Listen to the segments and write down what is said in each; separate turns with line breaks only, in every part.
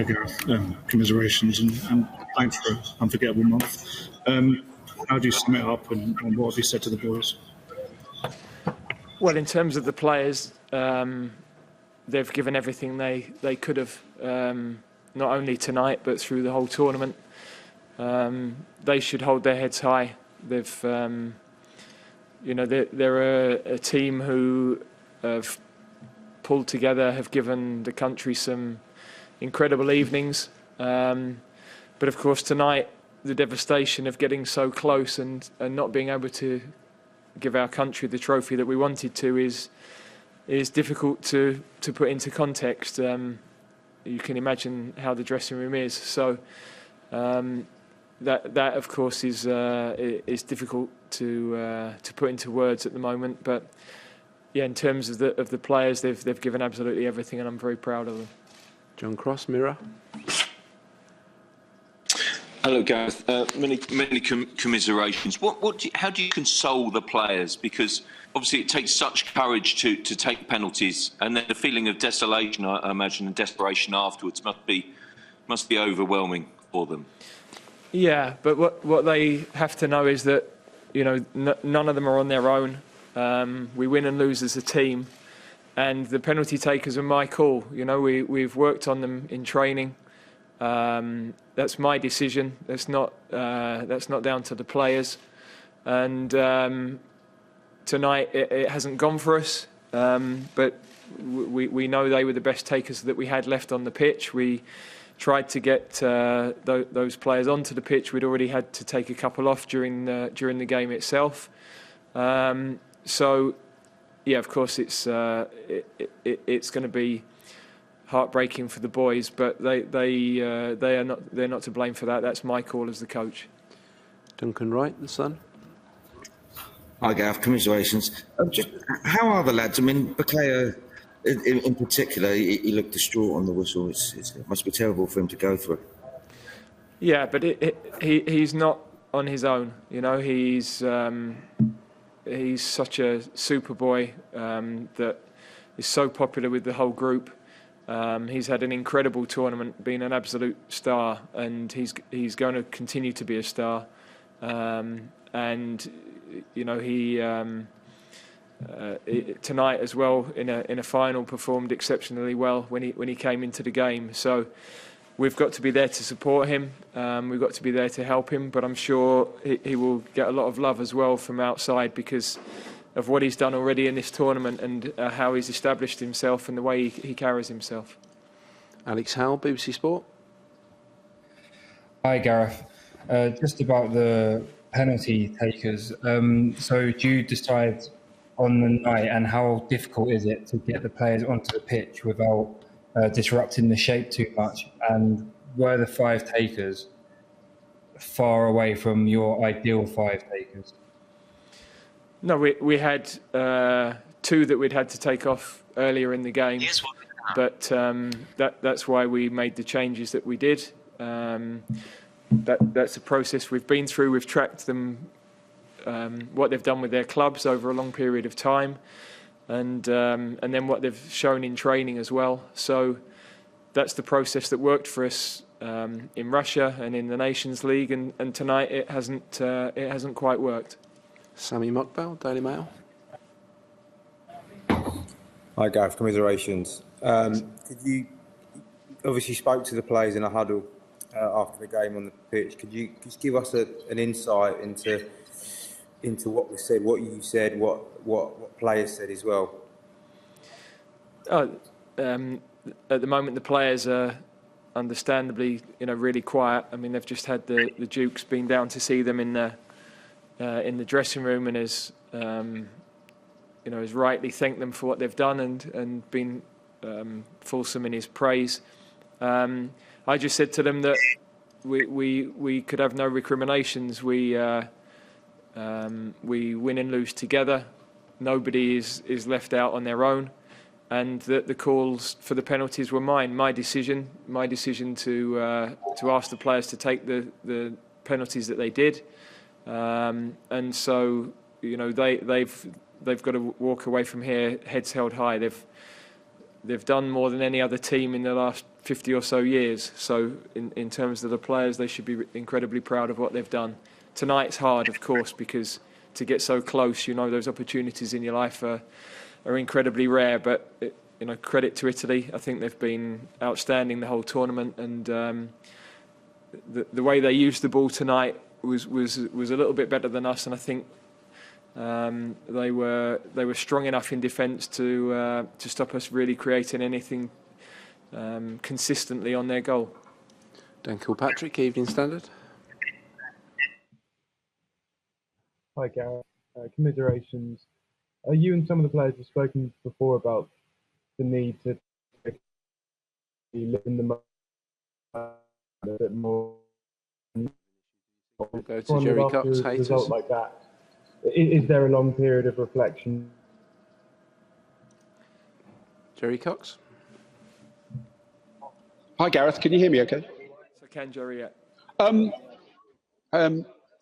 Gareth, commiserations and thanks for an unforgettable month. How do you sum it up and what have you said to the boys?
Well, in terms of the players, they've given everything they could have, not only tonight but through the whole tournament. They should hold their heads high. They've, they're a team who have pulled together, have given the country some incredible evenings. But of course tonight, the devastation of getting so close and not being able to give our country the trophy that we wanted to is difficult to put into context. You can imagine how the dressing room is. So that of course is difficult to put into words at the moment. But yeah, in terms of the players, they've given absolutely everything, and I'm very proud of them.
John Cross, Mirror.
Hello, Gareth. Many commiserations. How do you console the players? Because obviously it takes such courage to take penalties, and then the feeling of desolation, I imagine, and desperation afterwards must be overwhelming for them. Yeah, but what they have to know is that none of them are on their own. We win and lose as a team, and the penalty takers are my call. We've worked on them in training. That's my decision. That's not down to the players. And tonight it hasn't gone for us. But we know they were the best takers that we had left on the pitch. We tried to get those players onto the pitch. We'd already had to take a couple off during the game itself. So yeah, of course it's going to be heartbreaking for the boys, but they're not to blame for that. That's my call as the coach.
Duncan Wright, the Sun.
Hi, Gareth. Commiserations. How are the lads? I mean, Bakaya in particular, he looked distraught on the whistle. It must be terrible for him to go through.
Yeah, but he's not on his own. He's such a super boy that is so popular with the whole group. He's had an incredible tournament, been an absolute star, and he's going to continue to be a star. He tonight as well in a final performed exceptionally well when he came into the game. So we've got to be there to support him. We've got to be there to help him. But I'm sure he will get a lot of love as well from outside because of what he's done already in this tournament and how he's established himself and the way he carries himself.
Alex Howell, BBC Sport.
Hi, Gareth. Just about the penalty takers. So do you decide on the night, and how difficult is it to get the players onto the pitch without disrupting the shape too much? And were the 5 takers far away from your ideal 5 takers?
No, we had 2 that we'd had to take off earlier in the game, but that's why we made the changes that we did. That's a process we've been through. We've tracked them, what they've done with their clubs over a long period of time, and then what they've shown in training as well. So that's the process that worked for us in Russia and in the Nations League, and tonight it hasn't quite worked.
Sami Mokbel, Daily Mail.
Hi, Gareth. Commiserations. Could you obviously spoke to the players in a huddle after the game on the pitch? Could you just give us an insight into what was said, what you said, what players said as well?
At the moment, the players are understandably, really quiet. I mean, they've just had the Dukes been down to see them in the dressing room, and has rightly thanked them for what they've done and been fulsome in his praise. I just said to them that we could have no recriminations. We win and lose together. Nobody is left out on their own, and that the calls for the penalties were mine. My decision to ask the players to take the penalties that they did, and so they've got to walk away from here heads held high. they've done more than any other team in the last 50 or so years. So in terms of the players, they should be incredibly proud of what they've done. Tonight's hard, of course, because to get so close, those opportunities in your life are incredibly rare. But credit to Italy. I think they've been outstanding the whole tournament, and the way they used the ball tonight was a little bit better than us. And I think they were strong enough in defence to stop us really creating anything consistently on their goal.
Dan Kilpatrick, Evening Standard.
Hi Gareth, commiserations. You and some of the players have spoken before about the need to live in the moment a bit more.
We'll go to Jerry Cox.
A result like that, is there a long period of reflection?
Jerry Cox.
Hi Gareth, can you hear me okay?
So can Jerry, yeah.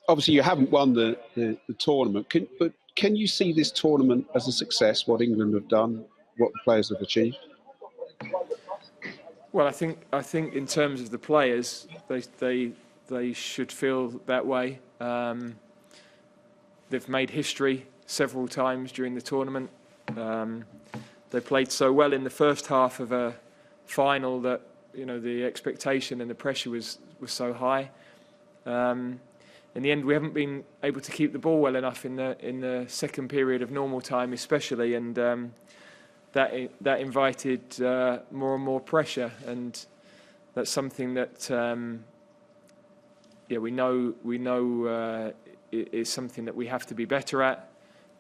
Obviously you haven't won the tournament, but can you see this tournament as a success, what England have done, what the players have achieved?
Well, I think in terms of the players, they should feel that way. They've made history several times during the tournament. They played so well in the first half of a final that the expectation and the pressure was so high. In the end, we haven't been able to keep the ball well enough in the second period of normal time, especially, and that invited more and more pressure, and that's something that we know is something that we have to be better at,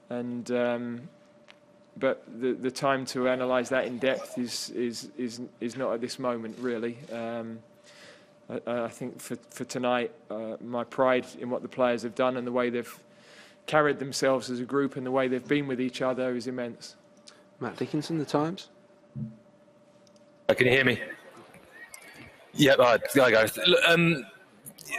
and but the time to analyse that in depth is not at this moment, really. I think for tonight, my pride in what the players have done and the way they've carried themselves as a group and the way they've been with each other is immense.
Matt Dickinson, The Times.
Can you hear me? Yeah, hi guys.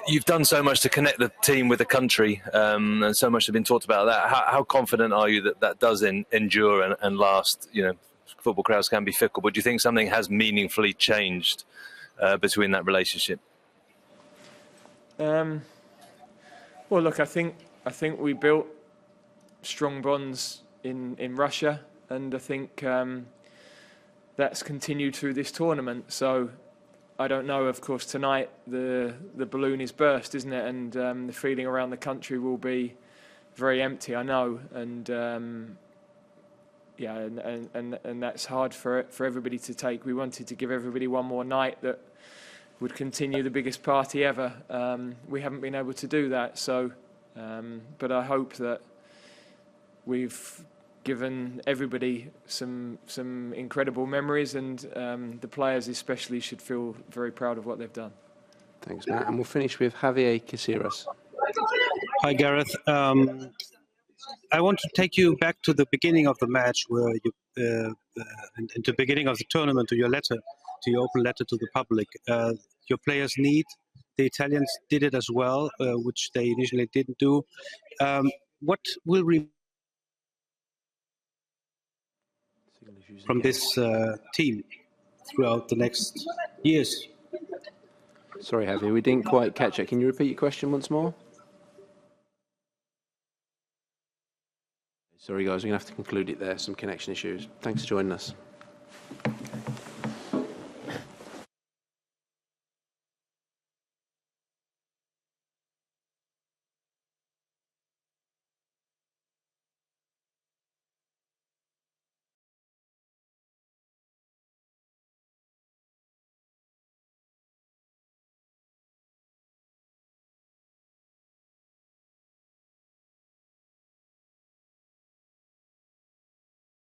You've done so much to connect the team with the country, and so much has been talked about that. How confident are you that does endure and last? Football crowds can be fickle, but do you think something has meaningfully changed between that relationship?
Well, look, I think we built strong bonds in Russia, and I think that's continued through this tournament. So I don't know. Of course, tonight the balloon is burst, isn't it? And the feeling around the country will be very empty. I know, and and that's hard for everybody to take. We wanted to give everybody one more night that would continue the biggest party ever. We haven't been able to do that. So, but I hope that we've given everybody some incredible memories, and the players especially should feel very proud of what they've done.
Thanks, Matt. And we'll finish with Javier Caceres.
Hi, Gareth. I want to take you back to the beginning of the match, where you, and the beginning of the tournament, to your open letter to the public. Your players need. The Italians did it as well, which they initially didn't do. What will from this team throughout the next years?
Sorry, Javier, we didn't quite catch it. Can you repeat your question once more? Sorry, guys, we're going to have to conclude it there. Some connection issues. Thanks for joining us.